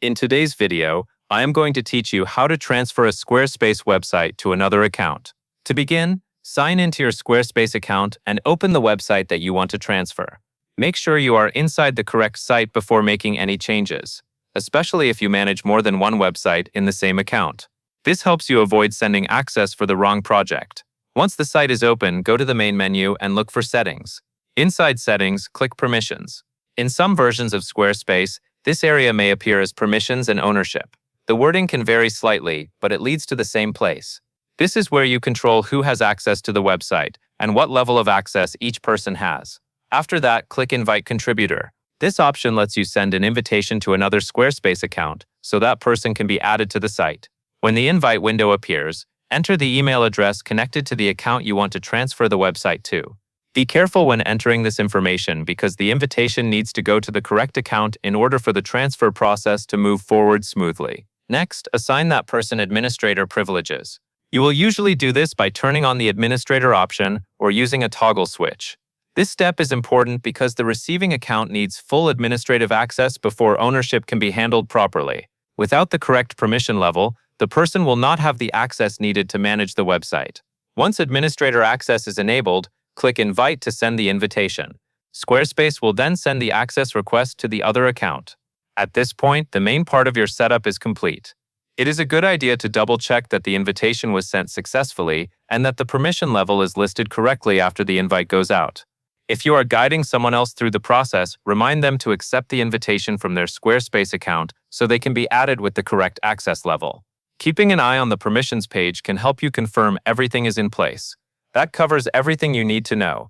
In today's video, I am going to teach you how to transfer a Squarespace website to another account. To begin, sign into your Squarespace account and open the website that you want to transfer. Make sure you are inside the correct site before making any changes, especially if you manage more than one website in the same account. This helps you avoid sending access for the wrong project. Once the site is open, go to the main menu and look for Settings. Inside Settings, click Permissions. In some versions of Squarespace, this area may appear as Permissions and Ownership. The wording can vary slightly, but it leads to the same place. This is where you control who has access to the website and what level of access each person has. After that, click Invite Contributor. This option lets you send an invitation to another Squarespace account so that person can be added to the site. When the invite window appears, enter the email address connected to the account you want to transfer the website to. Be careful when entering this information because the invitation needs to go to the correct account in order for the transfer process to move forward smoothly. Next, assign that person administrator privileges. You will usually do this by turning on the administrator option or using a toggle switch. This step is important because the receiving account needs full administrative access before ownership can be handled properly. Without the correct permission level, the person will not have the access needed to manage the website. Once administrator access is enabled, click Invite to send the invitation. Squarespace will then send the access request to the other account. At this point, the main part of your setup is complete. It is a good idea to double-check that the invitation was sent successfully and that the permission level is listed correctly after the invite goes out. If you are guiding someone else through the process, remind them to accept the invitation from their Squarespace account so they can be added with the correct access level. Keeping an eye on the permissions page can help you confirm everything is in place. That covers everything you need to know.